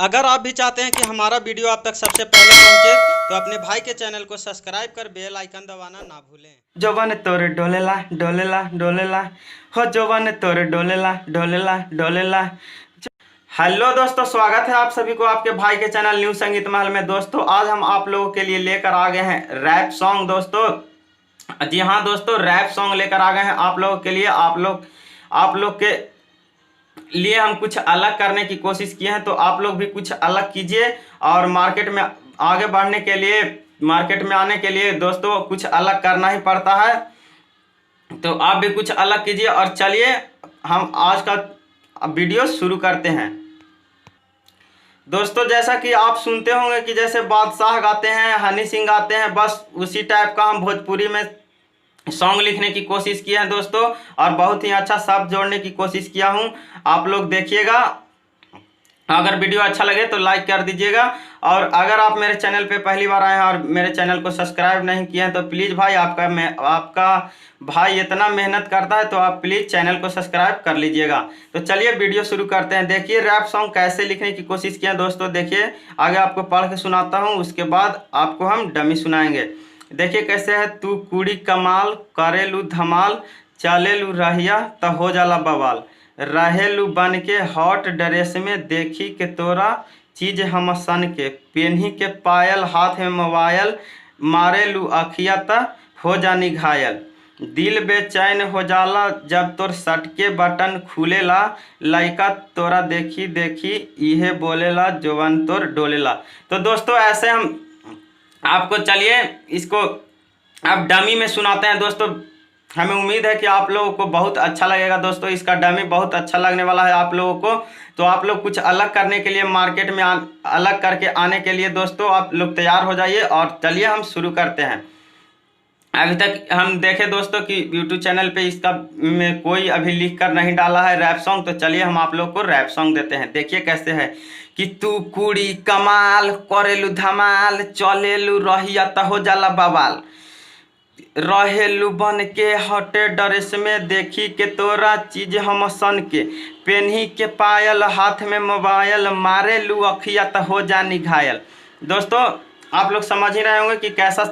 अगर आप भी चाहते हैं कि हमारा वीडियो आप तक सबसे पहले पहुंचे तो अपने भाई के चैनल को सब्सक्राइब कर बेल आइकन दबाना ना भूलें। जोवन तोरे डोलेला डोलेला डोलेला हो जोवन तोरे डोलेला डोलेला डोलेला। हेलो दोस्तों, स्वागत है आप सभी को आपके भाई के चैनल न्यू संगीत महल में। दोस्तों आज हम आप लोगों के लिए लेकर आ गए हैं रैप सॉन्ग। दोस्तों जी हाँ दोस्तों, रैप सॉन्ग लेकर आ गए हैं आप लोगों के लिए। आप लोग के लिए हम कुछ अलग करने की कोशिश किए हैं, तो आप लोग भी कुछ अलग कीजिए। और मार्केट में आगे बढ़ने के लिए, मार्केट में आने के लिए दोस्तों कुछ अलग करना ही पड़ता है, तो आप भी कुछ अलग कीजिए। और चलिए हम आज का वीडियो शुरू करते हैं। दोस्तों जैसा कि आप सुनते होंगे कि जैसे बादशाह गाते हैं, हनी सिंह गाते हैं, बस उसी टाइप का हम भोजपुरी में सॉन्ग लिखने की कोशिश किया है दोस्तों। और बहुत ही अच्छा शब्द जोड़ने की कोशिश किया हूँ, आप लोग देखिएगा। अगर वीडियो अच्छा लगे तो लाइक कर दीजिएगा। और अगर आप मेरे चैनल पे पहली बार आए हैं और मेरे चैनल को सब्सक्राइब नहीं किए हैं तो प्लीज़ भाई, आपका भाई इतना मेहनत करता है, तो आप प्लीज़ चैनल को सब्सक्राइब कर लीजिएगा। तो चलिए वीडियो शुरू करते हैं। देखिए रैप सॉन्ग कैसे लिखने की कोशिश किया दोस्तों। देखिए आगे आपको पढ़ के सुनाता हूँ, उसके बाद आपको हम डमी सुनाएंगे। देखिए कैसे है। तू कुड़ी कमाल करेलू धमाल, चलेलू रहिया त हो जाला बवाल, रहेलू बन के हॉट ड्रेस में देखी के तोरा चीज हम सन के, पेन्ही के पायल हाथ में मोबाइल, मारेलू अखिया त हो जानी घायल, दिल बेचैन हो जाला जब तोर सटके बटन खुलेला, लइका तोरा देखी देखी इहे बोलेला जोवन तोर डोलेला। तो दोस्तों ऐसे हम आपको, चलिए इसको अब डमी में सुनाते हैं दोस्तों। हमें उम्मीद है कि आप लोगों को बहुत अच्छा लगेगा दोस्तों। इसका डमी बहुत अच्छा लगने वाला है आप लोगों को। तो आप लोग कुछ अलग करने के लिए, मार्केट में अलग करके आने के लिए दोस्तों आप लोग तैयार हो जाइए। और चलिए हम शुरू करते हैं। अभी तक हम देखे दोस्तों कि यूट्यूब चैनल पे इसका में कोई अभी लिख कर नहीं डाला है रैप सॉन्ग, तो चलिए हम आप लोग को रैप सॉन्ग देते हैं। देखिए कैसे है कि तू कुड़ी कमाल करेलू धमाल, चलेलू रहिया त हो जाला बवाल, रहेलू बन के हटे ड्रेस में देखी के तोरा चीज हम सन के, पेन्ही के पायल हाथ में मोबाइल, मारेलू अखिया त हो जानी घायल। दोस्तों आप लोग समझ ही रहे होंगे कि कैसा,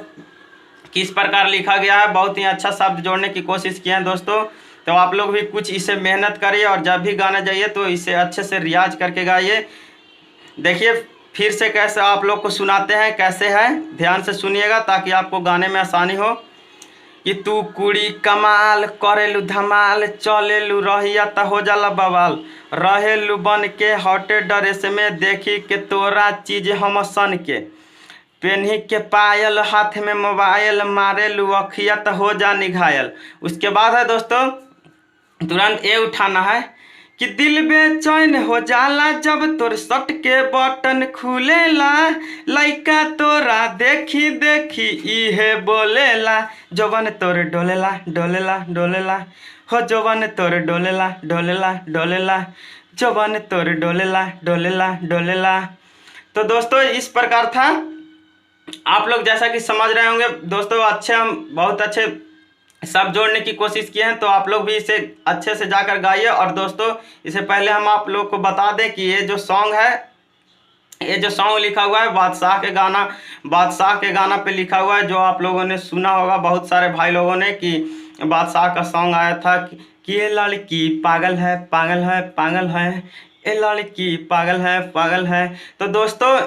किस प्रकार लिखा गया है। बहुत ही अच्छा शब्द जोड़ने की कोशिश किए हैं दोस्तों। तो आप लोग भी कुछ इसे मेहनत करिए और जब भी गाना जाइए तो इसे अच्छे से रियाज करके गाइए। देखिए फिर से कैसे आप लोग को सुनाते हैं, कैसे है ध्यान से सुनिएगा ताकि आपको गाने में आसानी हो। कि तू कुड़ी कमाल करेलू धमाल, चलेलू रहिया त हो जाला बवाल, रहेलू बन के हॉटे ड्रेस में देखी के तोरा चीज हम सन के, पेन्ही के पायल हाथ में मोबाइल, मारेलू अखिया त हो जानी घायल। उसके बाद है दोस्तों तुरंत ए उठाना है कि दिल बेचैन हो जाला जब तोर शर्ट के बटन खुलेला, लइका तोरा देखी देखी इहे बोलेला जोवन तोर डोलेला डोलेला डोलेला, हो जोवन तोर डोलेला डोलेला डोलेला, जोवन तोर डोलेला डोलेला डोलेला। तो दोस्तों इस प्रकार था। आप लोग जैसा कि समझ रहे होंगे दोस्तों, अच्छे हम बहुत अच्छे सब जोड़ने की कोशिश किए हैं, तो आप लोग भी इसे अच्छे से जाकर गाइए। और दोस्तों इससे पहले हम आप लोग को बता दें कि ये जो सॉन्ग है, ये जो सॉन्ग लिखा हुआ है बादशाह के गाना पे लिखा हुआ है, जो आप लोगों ने सुना होगा बहुत सारे भाई लोगों ने, कि बादशाह का सॉन्ग आया था कि ये लड़की पागल है पागल है पागल है, ये लड़की पागल है। तो दोस्तों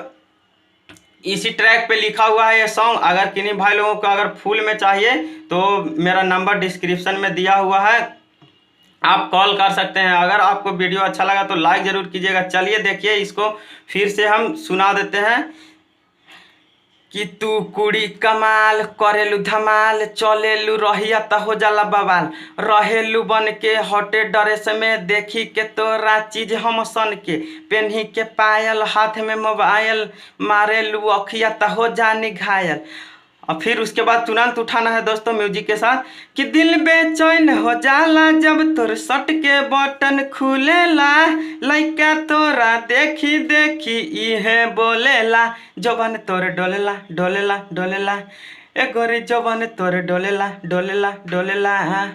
इसी ट्रैक पे लिखा हुआ है ये सॉन्ग। अगर किन्हीं भाई लोगों को अगर फुल में चाहिए तो मेरा नंबर डिस्क्रिप्शन में दिया हुआ है, आप कॉल कर सकते हैं। अगर आपको वीडियो अच्छा लगा तो लाइक ज़रूर कीजिएगा। चलिए देखिए इसको फिर से हम सुना देते हैं कि तू कुड़ी कमाल करेलू धमाल, चलेलू रहिया त हो जाला बवाल, रहेलू बन के हटे ड्रेस में देखी के तोरा चीज हम सन के, पेन्ही के पायल हाथ में मोबाइल, मारेलू अखिया त हो जानी घायल। और फिर उसके बाद तुरंत उठाना है दोस्तों म्यूजिक के साथ कि दिल बेचैन हो जाला जब तोर शर्ट के बटन खुलेला, लइका तोरा देखी देखी इहे बोलेला जोवन तोर डोलेला डोलेला डोलेला, ए गोरी जोवन तोर डोलेला डोलेला डोलेला,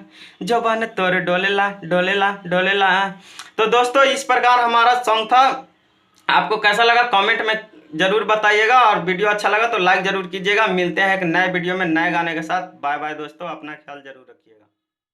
जोवन तोर डोलेला डोलेला डोलेला। तो दोस्तों इस प्रकार हमारा सॉन्ग था। आपको कैसा लगा कमेंट में जरूर बताइएगा, और वीडियो अच्छा लगा तो लाइक जरूर कीजिएगा। मिलते हैं एक नए वीडियो में नए गाने के साथ। बाय बाय दोस्तों, अपना ख्याल जरूर रखिए।